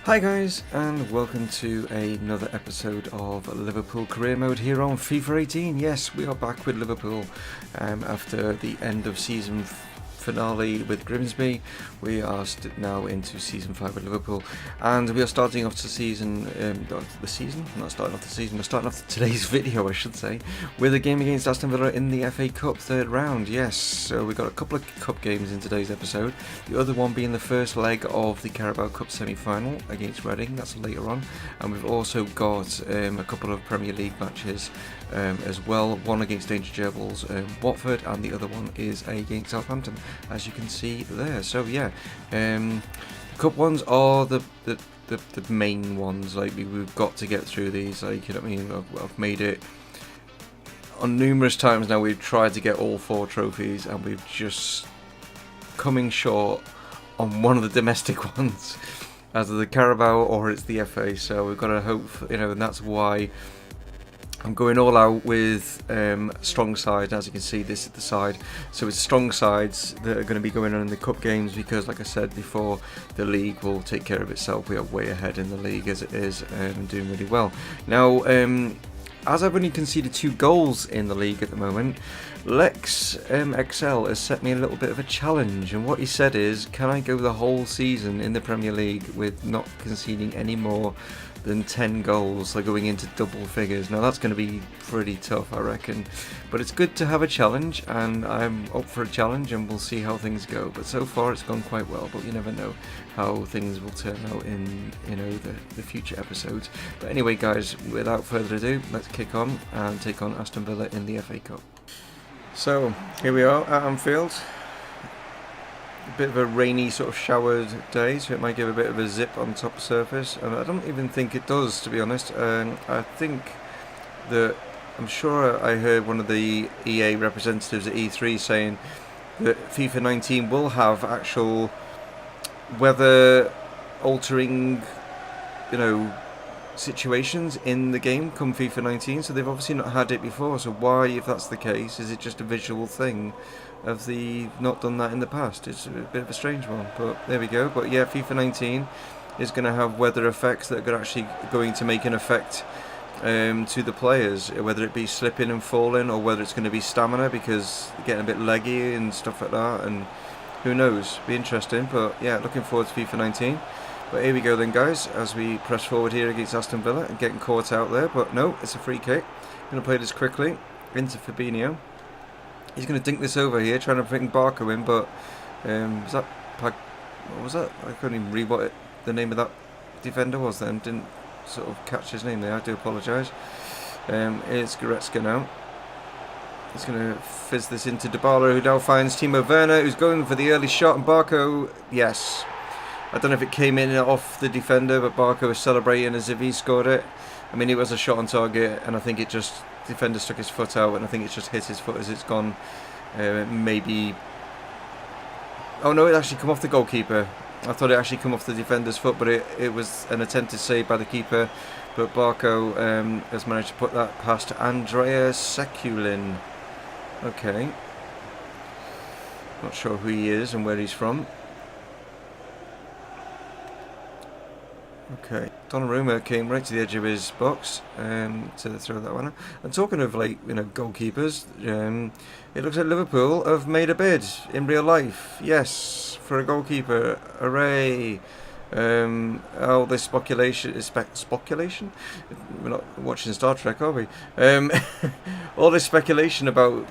Hi guys, and welcome to another episode of Liverpool Career Mode here on FIFA 18. Yes, we are back with Liverpool after the end of season finale with Grimsby. We are now into season 5 with Liverpool, and we are starting off the season. We're starting off today's video, I should say, with a game against Aston Villa in the FA Cup third round. Yes, so we've got a couple of cup games in today's episode. The other one being the first leg of the Carabao Cup semi-final against Reading. That's later on, and we've also got a couple of Premier League matches as well. One against Danger Gerbils, Watford, and the other one is against Southampton, as you can see there. So yeah, cup ones are the main ones. Like we've got to get through these. Like, you know what I mean? I've made it on numerous times now. We've tried to get all 4 trophies, and we've just coming short on one of the domestic ones, either the Carabao or it's the FA. So we've got to hope, and that's why I'm going all out with strong side. As you can see, this is the side. So it's strong sides that are going to be going on in the cup games, because like I said before, the league will take care of itself. We are way ahead in the league as it is, and doing really well. Now, as I've only conceded 2 goals in the league at the moment, Lex XL has set me a little bit of a challenge, and what he said is, can I go the whole season in the Premier League with not conceding any more than 10 goals, like going into double figures? Now that's going to be pretty tough, I reckon, but it's good to have a challenge, and I'm up for a challenge, and we'll see how things go. But so far it's gone quite well, but you never know how things will turn out in the future episodes. But anyway guys, without further ado, let's kick on and take on Aston Villa in the FA Cup. So here we are at Anfield. A bit of a rainy, sort of showered day, so it might give a bit of a zip on top surface, and I don't even think it does, to be honest. I think that, I'm sure I heard one of the EA representatives at E3 saying that FIFA 19 will have actual weather altering situations in the game come FIFA 19, so they've obviously not had it before. So why, if that's the case, is it just a visual thing of the not done that in the past? It's a bit of a strange one, but there we go. But yeah, FIFA 19 is going to have weather effects that are actually going to make an effect to the players, whether it be slipping and falling, or whether it's going to be stamina because they're getting a bit leggy and stuff like that, and who knows, be interesting. But yeah, looking forward to FIFA 19. But here we go then guys, as we press forward here against Aston Villa, and getting caught out there, but no, it's a free kick. Going to play this quickly into Fabinho. He's going to dink this over here, trying to bring Barco in, but was that what was that? I couldn't even read what the name of that defender was then. Didn't sort of catch his name there, I do apologise. It's Goretzka now. He's going to fizz this into Dybala, who now finds Timo Werner, who's going for the early shot, and Barco, yes. I don't know if it came in off the defender, but Barco was celebrating as if he scored it. I mean, it was a shot on target, and I think it just, defender stuck his foot out, and I think it's just hit his foot as it's gone. Maybe, oh no, it actually come off the goalkeeper. I thought it actually come off the defender's foot, but it was an attempted save by the keeper. But Barco has managed to put that past Andrea Sekulin. Okay. Not sure who he is and where he's from. Okay, Donnarumma came right to the edge of his box to throw that one. And talking of goalkeepers, it looks like Liverpool have made a bid in real life. Yes, for a goalkeeper. Hooray! All this speculation is speculation. We're not watching Star Trek, are we? All this speculation about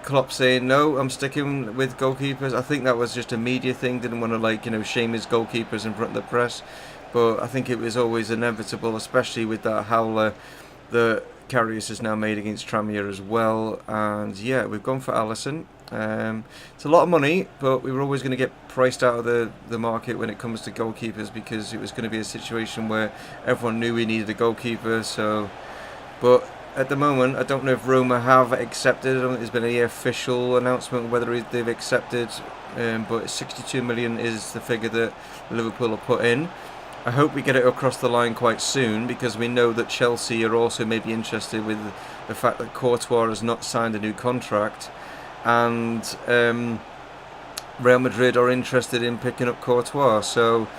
Klopp saying no, I'm sticking with goalkeepers. I think that was just a media thing. Didn't want to shame his goalkeepers in front of the press. But I think it was always inevitable, especially with that howler that Karius has now made against Tranmere as well. And yeah, we've gone for Alisson. It's a lot of money, but we were always going to get priced out of the market when it comes to goalkeepers, because it was going to be a situation where everyone knew we needed a goalkeeper. So, but at the moment, I don't know if Roma have accepted. I don't think there's been any official announcement whether they've accepted. But 62 million is the figure that Liverpool have put in. I hope we get it across the line quite soon, because we know that Chelsea are also maybe interested with the fact that Courtois has not signed a new contract, and Real Madrid are interested in picking up Courtois. So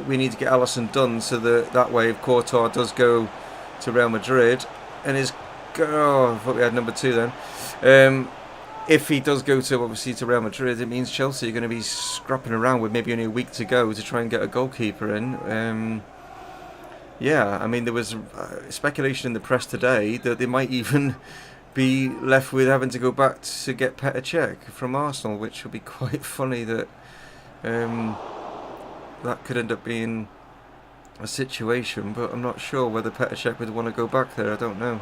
we need to get Alisson done so that way if Courtois does go to Real Madrid and I thought we had number 2 then. If he does go to obviously to Real Madrid, it means Chelsea are going to be scrapping around with maybe only a week to go to try and get a goalkeeper in. Yeah, I mean there was speculation in the press today that they might even be left with having to go back to get Petr Cech from Arsenal, which would be quite funny that that could end up being a situation, but I'm not sure whether Petr Cech would want to go back there. I don't know.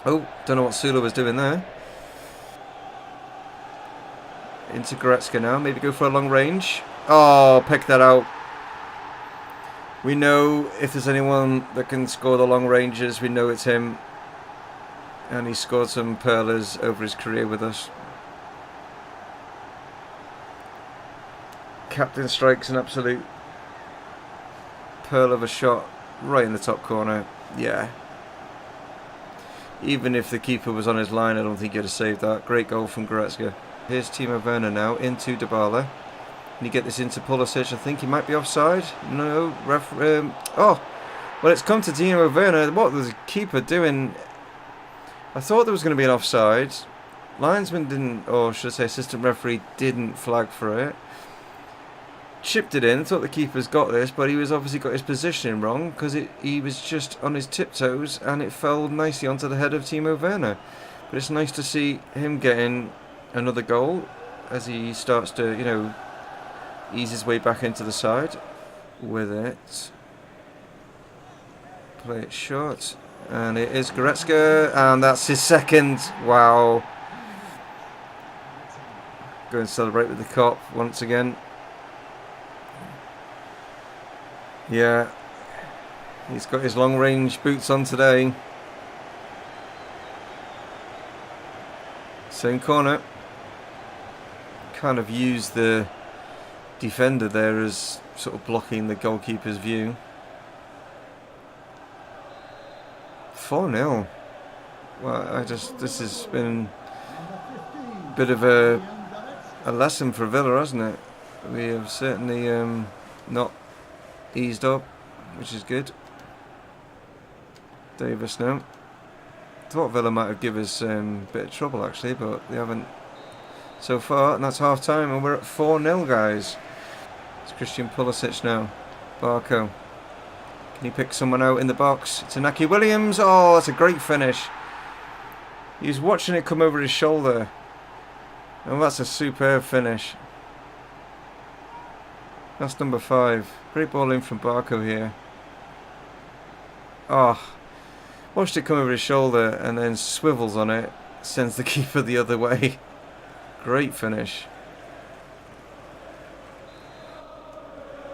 Oh, don't know what Sula was doing there. Into Goretzka now, maybe go for a long range. Oh, pick that out. We know if there's anyone that can score the long ranges, we know it's him. And he scored some perlers over his career with us. Captain strikes an absolute pearl of a shot right in the top corner. Yeah. Even if the keeper was on his line, I don't think he'd have saved that. Great goal from Goretzka. Here's Timo Werner now into Dybala. Can you get this into Pulisic? I think he might be offside. No. Oh, well, it's come to Timo Werner. What was the keeper doing? I thought there was going to be an offside. Linesman didn't, or should I say assistant referee didn't flag for it. Chipped it in. Thought the keeper's got this, but he was obviously got his positioning wrong because he was just on his tiptoes and it fell nicely onto the head of Timo Werner. But it's nice to see him getting another goal as he starts to, you know, ease his way back into the side with it. Play it short. And it is Goretzka, and that's his second. Wow. Go and celebrate with the cop once again. Yeah. He's got his long range boots on today. Same corner. Kind of used the defender there as sort of blocking the goalkeeper's view. 4-0. Well, this has been a bit of a lesson for Villa, hasn't it? We have certainly not eased up, which is good. Davis now. Thought Villa might have given us a bit of trouble actually, but they haven't so far, and that's half time, and we're at 4-0, guys. It's Christian Pulisic now. Barco. Can he pick someone out in the box? It's Inaki Williams. Oh, that's a great finish. He was watching it come over his shoulder. Oh, that's a superb finish. That's number 5. Great ball in from Barco here. Oh, watched it come over his shoulder and then swivels on it. Sends the keeper the other way. Great finish.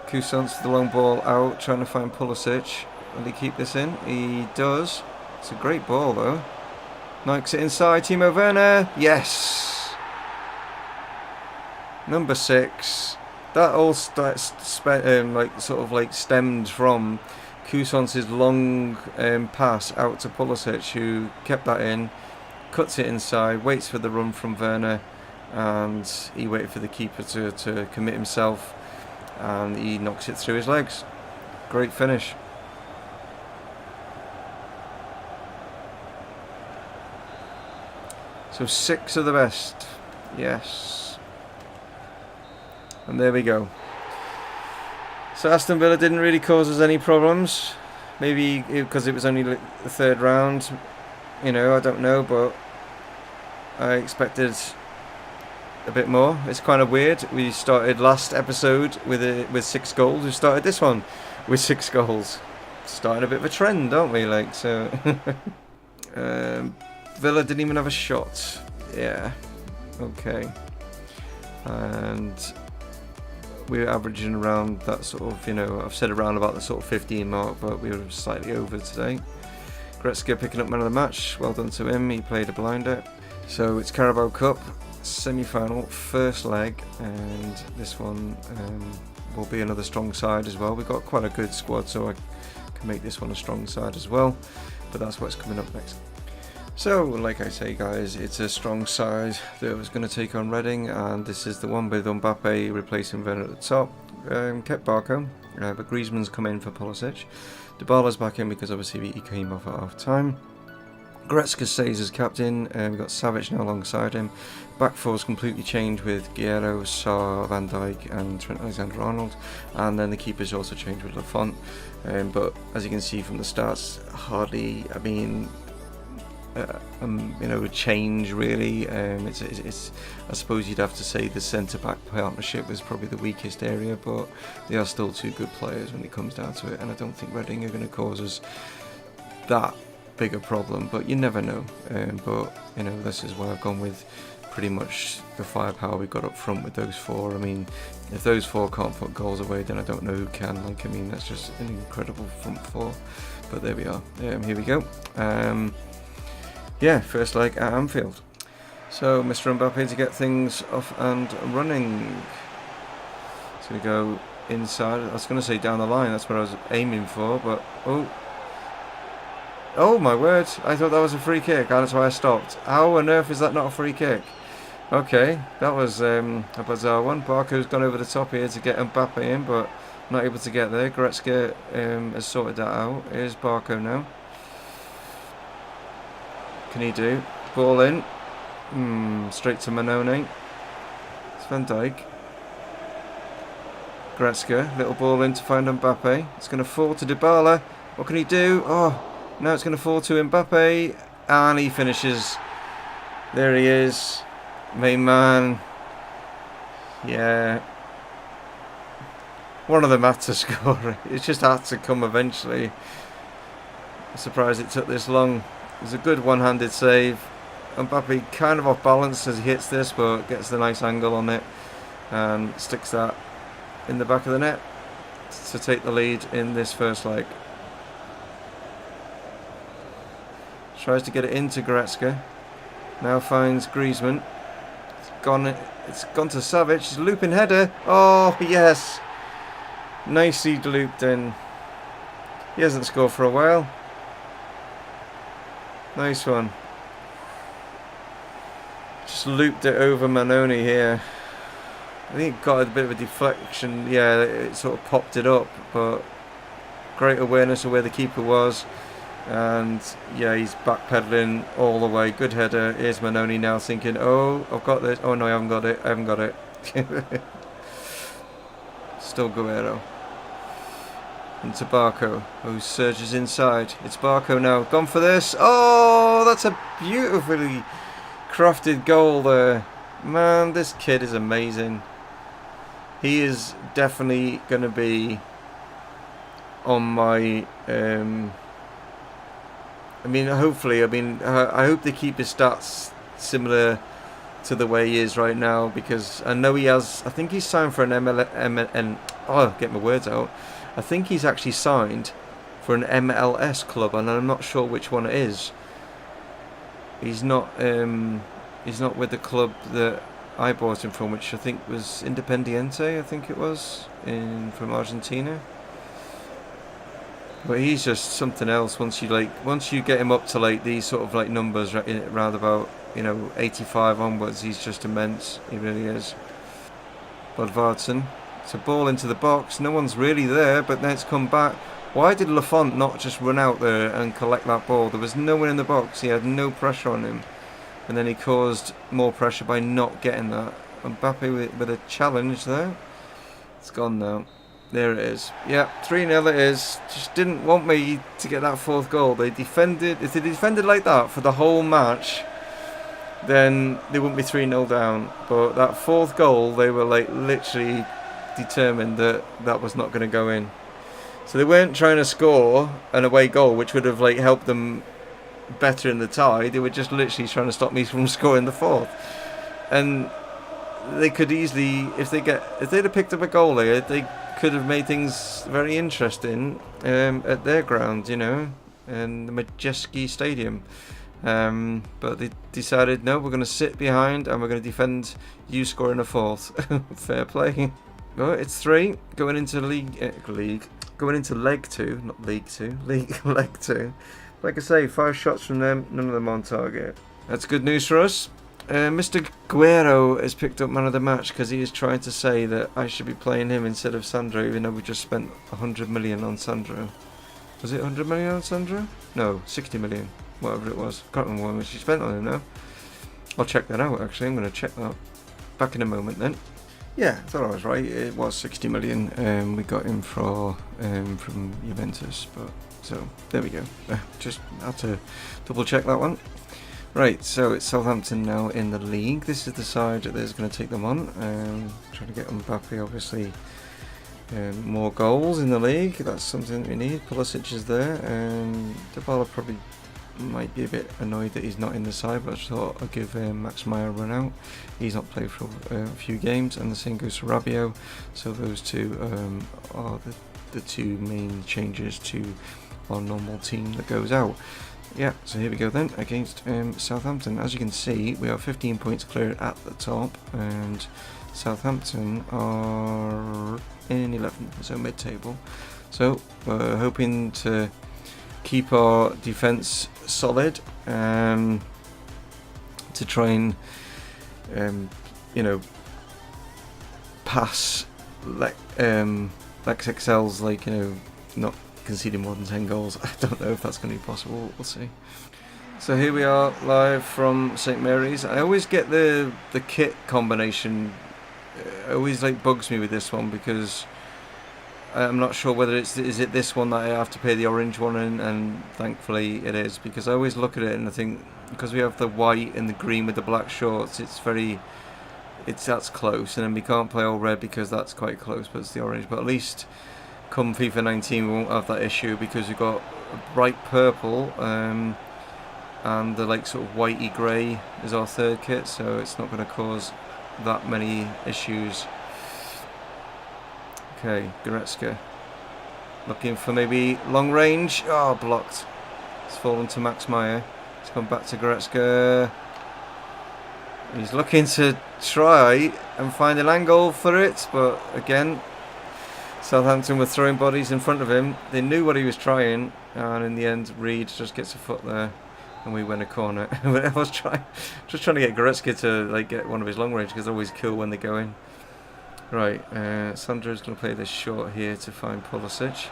Cousins, the long ball out, trying to find Pulisic. Will he keep this in? He does. It's a great ball though. Nikes it inside. Timo Werner. Yes. Number 6. That all stemmed from Cousins' long pass out to Pulisic, who kept that in, cuts it inside, waits for the run from Werner, and he waited for the keeper to commit himself, and he knocks it through his legs. Great finish. So 6 of the best. Yes. And there we go. So Aston Villa didn't really cause us any problems. Maybe because it was only the 3rd round. You know, I don't know, but I expected a bit more. It's kind of weird. We started last episode with 6 goals. We started this one with 6 goals. Starting a bit of a trend, aren't we? Like so. Villa didn't even have a shot. Yeah. Okay. And we were averaging around that sort of, you know, I've said around about the sort of 15 mark, but we were slightly over today. Goretzka picking up man of the match. Well done to him. He played a blinder. So it's Carabao Cup semi-final, first leg, and this one will be another strong side as well. We've got quite a good squad, so I can make this one a strong side as well. But that's what's coming up next. So, like I say, guys, it's a strong side that was going to take on Reading, and this is the one with Mbappe replacing Werner at the top. kept Barco, but Griezmann's come in for Pulisic. Dybala's back in because obviously he came off at half time. Goretzka stays as captain, we've got Savic now alongside him. Back four's completely changed with Guerrero, Sarr, Van Dijk and Trent Alexander-Arnold, and then the keeper's also changed with Lafont. But as you can see from the stats, hardly, a change really. It's I suppose you'd have to say the centre-back partnership was probably the weakest area, but they are still two good players when it comes down to it, and I don't think Reading are going to cause us that big a problem, but you never know. But this is why I've gone with pretty much the firepower we got up front with those four. I mean, if those four can't put goals away, then I don't know who can. That's just an incredible front four. But there we are. Here we go. First leg at Anfield. So Mr. Mbappe to get things off and running. So we go inside. I was going to say down the line. That's what I was aiming for, but oh my word, I thought that was a free kick, that's why I stopped. How on earth is that not a free kick? Okay, that was a bizarre one. Barco's gone over the top here to get Mbappe in, but not able to get there. Goretzka has sorted that out. Here's Barco now. Can he do? Ball in. Straight to Manone. It's Van Dijk. Goretzka, little ball in to find Mbappe. It's going to fall to Dybala. What can he do? Oh, now it's going to fall to Mbappe, and he finishes. There he is, main man. Yeah, one of them had to score. It just had to come eventually. I'm surprised it took this long. It was a good one-handed save. Mbappe kind of off balance as he hits this, but gets the nice angle on it and sticks that in the back of the net to take the lead in this first leg. Tries to get it into Goretzka. Now finds Griezmann. It's gone to Savic. It's a looping header. Oh yes, nicely looped in. He hasn't scored for a while. Nice one. Just looped it over Manone here. I think it got a bit of a deflection. Yeah, it sort of popped it up, but great awareness of where the keeper was. And yeah, he's backpedaling all the way. Good header. Here's Manone now thinking, oh, I've got this. Oh no, I haven't got it. I haven't got it. Still Guerrero. Into Barco, who surges inside. It's Barco now. Gone for this. Oh, that's a beautifully crafted goal there. Man, this kid is amazing. He is definitely going to be on my... hopefully, I hope they keep his stats similar to the way he is right now, because I know he has, I think he's signed for an get my words out. I think he's actually signed for an MLS club, and I'm not sure which one it is. He's not with the club that I bought him from, which I think was Independiente, I think it was, from Argentina. But he's just something else. Once you get him up to these sort of numbers around about 85 onwards, he's just immense. He really is. Bodvarsson, it's a ball into the box. No one's really there, but then it's come back. Why did Lafont not just run out there and collect that ball? There was no one in the box. He had no pressure on him, and then he caused more pressure by not getting that. Mbappe with a challenge there. It's gone now. There it is. Yeah, 3-0 it is. Just didn't want me to get that fourth goal. They defended. If they defended like that for the whole match, then they wouldn't be 3-0 down. But that fourth goal, they were literally determined that that was not going to go in. So they weren't trying to score an away goal, which would have helped them better in the tie. They were just literally trying to stop me from scoring the fourth. And they could easily, if they'd have picked up a goal there, they could have made things very interesting at their ground, in the Majeski Stadium. But they decided, no, we're going to sit behind and we're going to defend you scoring a fourth. Fair play. Well, it's 3 going into going into leg 2, not league 2, leg 2. Like I say, 5 shots from them, none of them on target. That's good news for us. Mr. Guerrero has picked up man of the match because he is trying to say that I should be playing him instead of Sandro, even though we just spent 100 million on Sandro. Was it 100 million on Sandro? No, 60 million, whatever it was. Can't remember how much she spent on him now. I'll check that out, actually. I'm going to check that back in a moment then. Yeah, I thought I was right. It was 60 million. We got him from Juventus, but so there we go. Just had to double check that one. Right, so it's Southampton now in the league. This is the side that is going to take them on. Trying to get Mbappe, obviously, more goals in the league. That's something that we need. Pulisic is there. Dybala probably might be a bit annoyed that he's not in the side, but I thought I'd give Max Meyer a run out. He's not played for a few games, and the same goes for Rabiot. So those two are the two main changes to our normal team that goes out. Yeah, so here we go then against Southampton. As you can see, we are 15 points clear at the top, and Southampton are in 11th, so mid-table. So we're hoping to keep our defence solid, to try and pass Lex XL's, like, not conceding more than 10 goals. I don't know if that's going to be possible. We'll see. So here we are live from St Mary's. I always get the kit combination. It always bugs me with this one because I'm not sure whether is it this one that I have to pay the orange one in, and thankfully it is, because I always look at it and I think, because we have the white and the green with the black shorts, that's close, and then we can't play all red because that's quite close, but it's the orange. But at least come FIFA 19 we won't have that issue, because we've got bright purple and the sort of whitey grey is our third kit, so it's not going to cause that many issues. Okay, Goretzka looking for maybe long range. Oh, blocked. It's fallen to Max Meyer. It's gone back to Goretzka. He's looking to try and find an angle for it, but again, Southampton were throwing bodies in front of him. They knew what he was trying, and in the end, Reed just gets a foot there, and we win a corner. But I was trying to get Goretzka to get one of his long range, because they're always cool when they go in. Right, Sandro's going to play this short here to find Pulisic.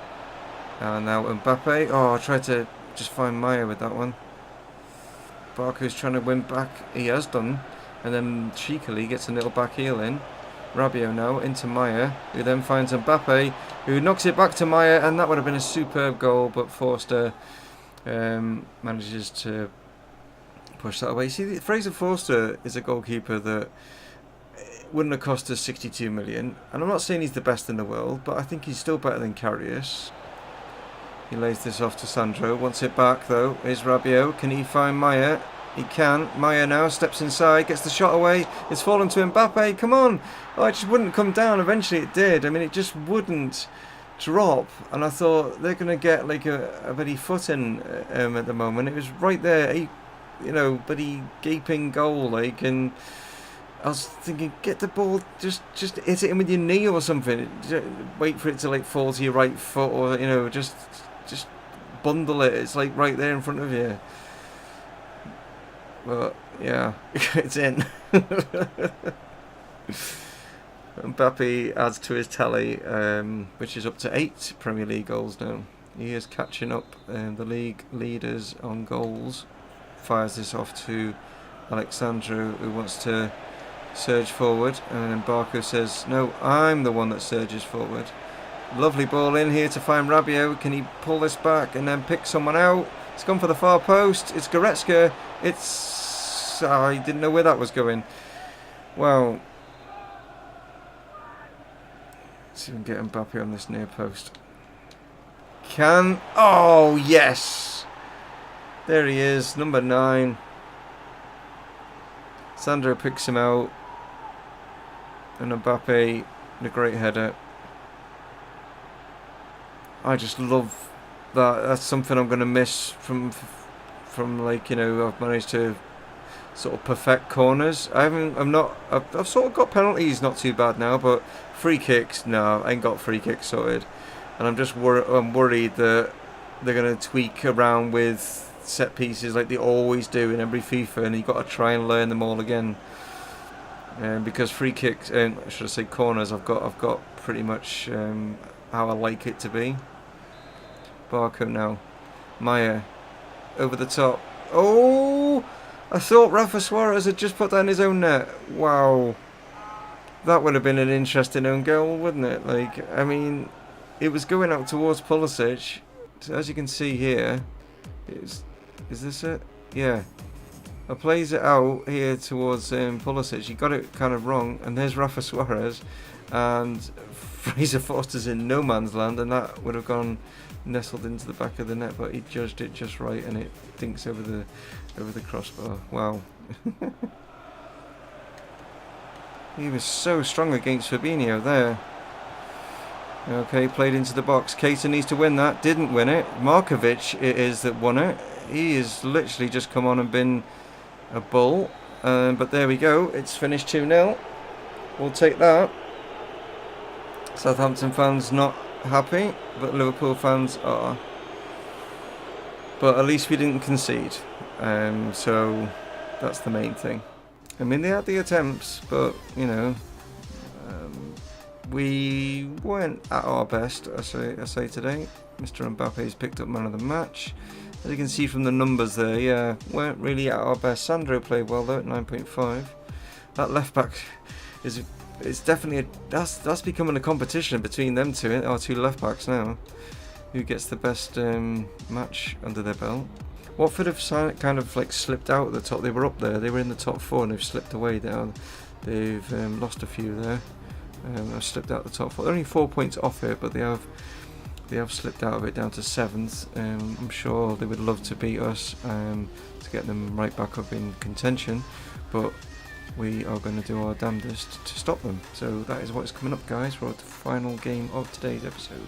And now Mbappe. Oh, I tried to just find Meyer with that one. Barker's trying to win back. He has done. And then cheekily gets a little back heel in. Rabiot now into Meyer, who then finds Mbappe, who knocks it back to Meyer, and that would have been a superb goal, but Forster manages to push that away. See, Fraser Forster is a goalkeeper that wouldn't have cost us 62 million, and I'm not saying he's the best in the world, but I think he's still better than Karius. He lays this off to Sandro, wants it back though. Is Rabiot, can he find Meyer? He can. Meyer now steps inside, gets the shot away. It's fallen to Mbappe. Come on! Oh, it just wouldn't come down. Eventually it did. I mean, it just wouldn't drop. And I thought they're going to get a bloody foot in at the moment. It was right there, bloody gaping goal, and I was thinking, get the ball, just hit it in with your knee or something. Wait for it to fall to your right foot, or just bundle it. It's right there in front of you. But yeah, it's in. Mbappe adds to his tally, which is up to 8 Premier League goals now. He is catching up the league leaders on goals. Fires this off to Alexandru, who wants to surge forward, and then Barco says, no, I'm the one that surges forward. Lovely ball in here to find Rabiot. Can he pull this back and then pick someone out? It's gone for the far post. It's Goretzka. I didn't know where that was going. Well, let's see if we can get Mbappe on this near post. Oh, yes! There he is, number 9. Sandro picks him out. And Mbappe, a great header. I just love that. That's something I'm going to miss from I've managed to sort of perfect corners. I've sort of got penalties not too bad now, but free kicks, no, I ain't got free kicks sorted. And I'm just worried that they're going to tweak around with set pieces like they always do in every FIFA, and you've got to try and learn them all again. Because free kicks, should I say corners, I've got pretty much how I like it to be. Barco now. Maya. Over the top. Oh! I thought Rafa Suarez had just put down his own net. Wow. That would have been an interesting own goal, wouldn't it? Like, I mean, it was going out towards Pulisic. So as you can see here, is this it? Yeah. I plays it out here towards Pulisic. He got it kind of wrong, and there's Rafa Suarez, and Fraser Forster's in no man's land, and that would have gone nestled into the back of the net, but he judged it just right, and it dinks over the crossbar. Wow. He was so strong against Fabinho there. Okay, played into the box. Keita needs to win that. Didn't win it. Markovic it is that won it. He has literally just come on and been a bull. But there we go. It's finished 2-0. We'll take that. Southampton fans not happy, but Liverpool fans are. But at least we didn't concede. So that's the main thing. I mean, they had the attempts, but, you know, we weren't at our best, I say today. Mr. Mbappe's picked up man of the match. As you can see from the numbers there, yeah, weren't really at our best. Sandro played well though at 9.5. That left back is definitely that's becoming a competition between them two, our two left backs now. Who gets the best match under their belt? Watford have kind of like slipped out at the top. They were up there. They were in the top 4 and they've slipped away now. They've lost a few there. I've slipped out the top 4. They're only 4 points off it, but they have slipped out of it down to 7th. I'm sure they would love to beat us to get them right back up in contention, but we are going to do our damnedest to stop them. So that is what's coming up, guys. We're at the final game of today's episode.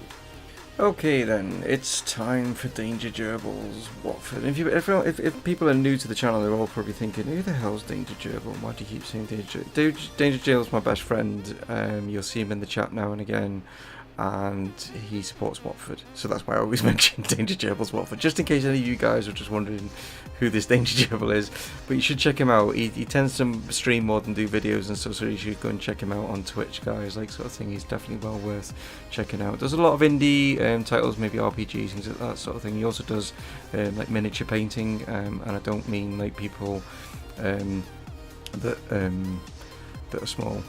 Okay then, it's time for Danger Gerbils Watford. If people are new to the channel, they're all probably thinking, who the hell's Danger Gerbil? Why do you keep saying Danger? Danger Gerbil's my best friend. You'll see him in the chat now and again, and he supports Watford. So that's why I always mention Danger Gerbils Watford, just in case any of you guys are just wondering who this Danger Gerbil is. But you should check him out. He tends to stream more than do videos and stuff, so you should go and check him out on Twitch, guys, like sort of thing. He's definitely well worth checking out. Does a lot of indie titles, maybe RPGs, things like that sort of thing. He also does like miniature painting, and I don't mean like people that are small.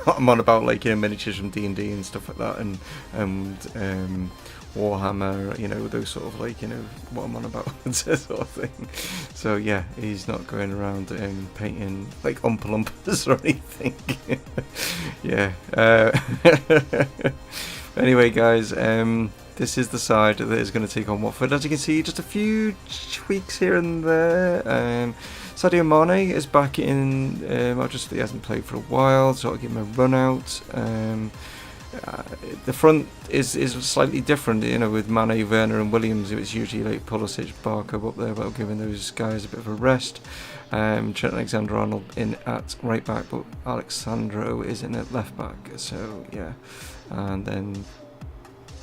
I'm on about like, you know, miniatures from D&D and stuff like that, and Warhammer, you know, those sort of like, you know, what I'm on about sort of thing. So yeah, he's not going around painting like Oompa Loompas or anything. Yeah. Anyway, guys, this is the side that is going to take on Watford. As you can see, just a few tweaks here and there. Sadio Mane is back in. He hasn't played for a while, so I'll give him a run out. The front is slightly different, you know, with Mane, Werner and Williams. It was usually like Pulisic, Barco up there, but I'm giving those guys a bit of a rest. Trent Alexander-Arnold in at right back, but Alexandro is in at left back. So yeah, and then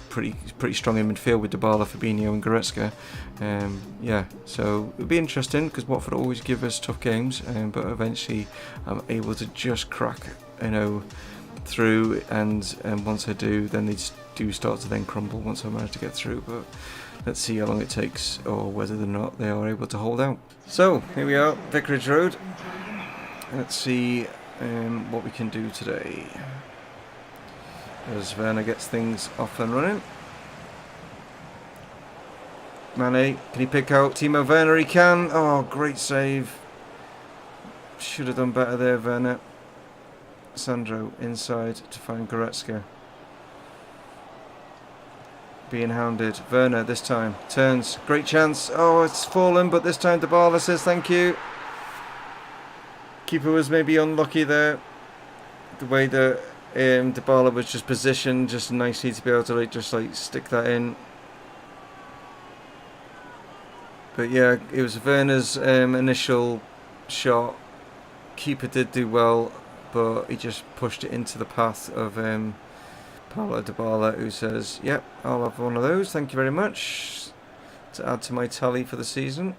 pretty strong in midfield with Dybala, Fabinho and Goretzka. Yeah, so it'll be interesting because Watford always give us tough games, but eventually I'm able to just crack, you know, through, and once I do, then they do start to then crumble once I manage to get through. But let's see how long it takes, or whether or not they are able to hold out. So here we are, Vicarage Road. Let's see what we can do today as Werner gets things off and running. Mane, can he pick out Timo Werner? He can. Oh, great save. Should have done better there, Werner. Sandro inside to find Goretzka. Being hounded. Werner this time turns. Great chance. Oh, it's fallen, but this time Dybala says thank you. Keeper was maybe unlucky there. The way that Dybala was just positioned just nicely to be able to like stick that in. But yeah, it was Werner's initial shot. Keeper did do well, but he just pushed it into the path of Paulo Dybala, who says, yep, I'll have one of those, thank you very much. to add to my tally for the season.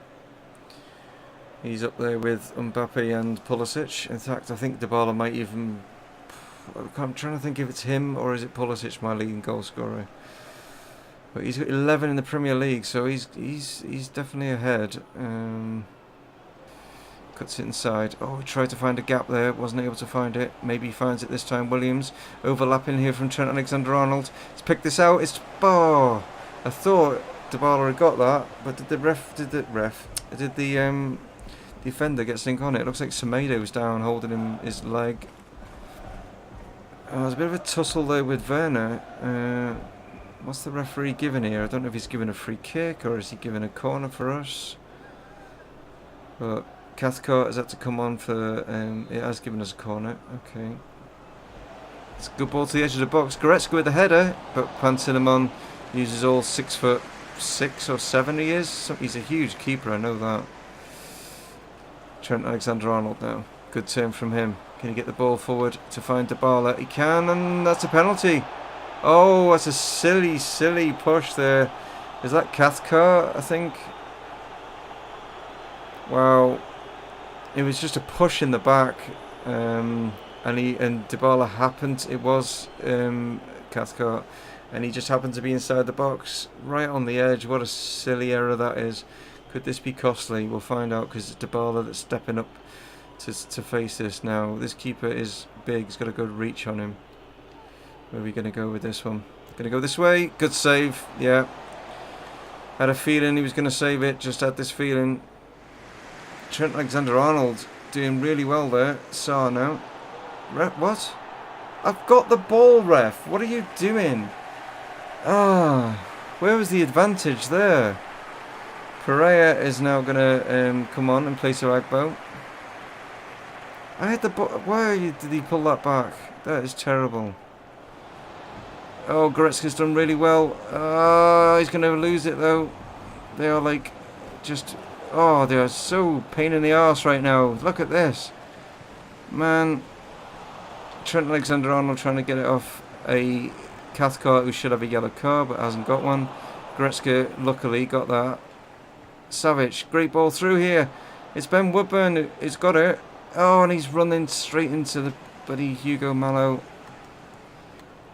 He's up there with Mbappe and Pulisic. In fact, I think Dybala might even... I'm trying to think if it's him or is it Pulisic, my leading goal scorer. But he's got 11 in the Premier League, so he's definitely ahead. Cuts it inside. Oh, tried to find a gap there, wasn't able to find it. Maybe he finds it this time. Williams overlapping here from Trent Alexander-Arnold. Let's pick this out. It's... Oh! I thought Dybala had got that, but did the defender get sink on it? It looks like Semedo's down, holding him his leg. Oh, there's a bit of a tussle there with Werner. What's the referee giving here? I don't know if he's giving a free kick or is he giving a corner for us. But Cathcart has had to come on for... it has given us a corner. Okay. It's a good ball to the edge of the box. Goretzka with the header, but Pantilimon uses all 6'6" or 7 he is. So he's a huge keeper, I know that. Trent Alexander-Arnold now. Good turn from him. Can he get the ball forward to find Dybala? He can, and that's a penalty. Oh, that's a silly, silly push there. Is that Cathcart, I think? Wow. It was just a push in the back. And Dybala happened... It was Cathcart. And he just happened to be inside the box. Right on the edge. What a silly error that is. Could this be costly? We'll find out because it's Dybala that's stepping up to face this now. This keeper is big. He's got a good reach on him. Where are we going to go with this one? Going to go this way. Good save. Yeah. Had a feeling he was going to save it. Just had this feeling. Trent Alexander-Arnold doing really well there. Saar now. Ref, what? I've got the ball, ref. What are you doing? Ah. Where was the advantage there? Pereira is now going to come on in place of Agbo. I had the ball. Why did he pull that back? That is terrible. Oh, Goretzka's done really well. He's going to lose it though. They are like just... Oh, they are so pain in the arse right now. Look at this. Man. Trent Alexander-Arnold trying to get it off a Cathcart who should have a yellow card but hasn't got one. Goretzka luckily got that. Savage, great ball through here. It's Ben Woodburn who's got it. Oh, and he's running straight into the bloody Hugo Mallow.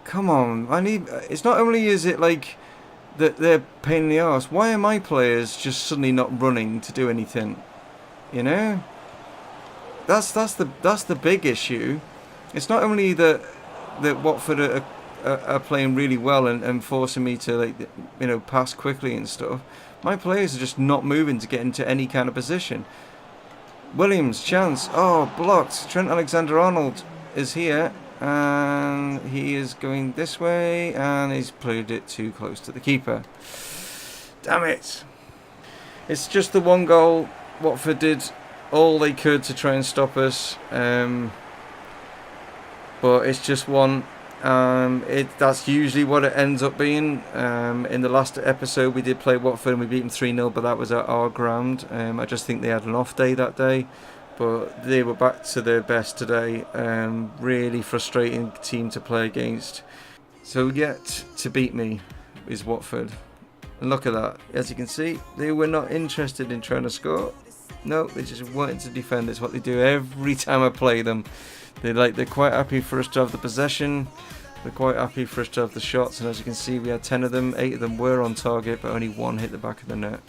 Come on, it's not only is it like that they're pain in the arse. Why are my players just suddenly not running to do anything? You know, that's the big issue. It's not only that Watford are playing really well and forcing me to, like, you know, pass quickly and stuff. My players are just not moving to get into any kind of position. Williams, chance. Oh, blocked. Trent Alexander-Arnold is here. And he is going this way. And he's played it too close to the keeper. Damn it. It's just the one goal. Watford did all they could to try and stop us. But it's just one. That's usually what it ends up being. In the last episode we did play Watford and we beat them 3-0, but that was at our ground. I just think they had an off day that day, but they were back to their best today. Really frustrating team to play against. So yet to beat me is Watford. And look at that. As you can see, they were not interested in trying to score. No, they just wanted to defend. It's what they do every time I play them. They're quite happy for us to have the possession. They're quite happy for us to have the shots. And as you can see, we had 10 of them. 8 of them were on target, but only 1 hit the back of the net.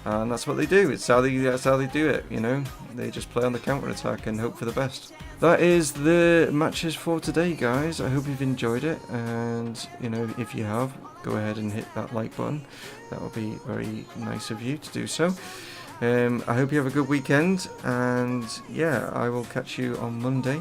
And that's what they do. That's how they do it. You know, they just play on the counter attack and hope for the best. That is the matches for today, guys. I hope you've enjoyed it. And you know, if you have, go ahead and hit that like button. That would be very nice of you to do so. I hope you have a good weekend, and yeah, I will catch you on Monday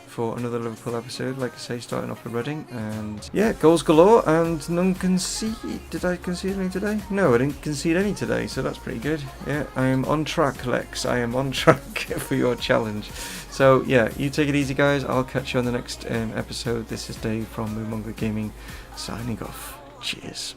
for another Liverpool episode, like I say, starting off with Reading. And yeah, goals galore and none conceded. Did I concede any today? No, I didn't concede any today, so that's pretty good. Yeah, I am on track, Lex. I am on track for your challenge. So yeah, you take it easy, guys. I'll catch you on the next episode. This is Dave from Mumongu Gaming, signing off. Cheers.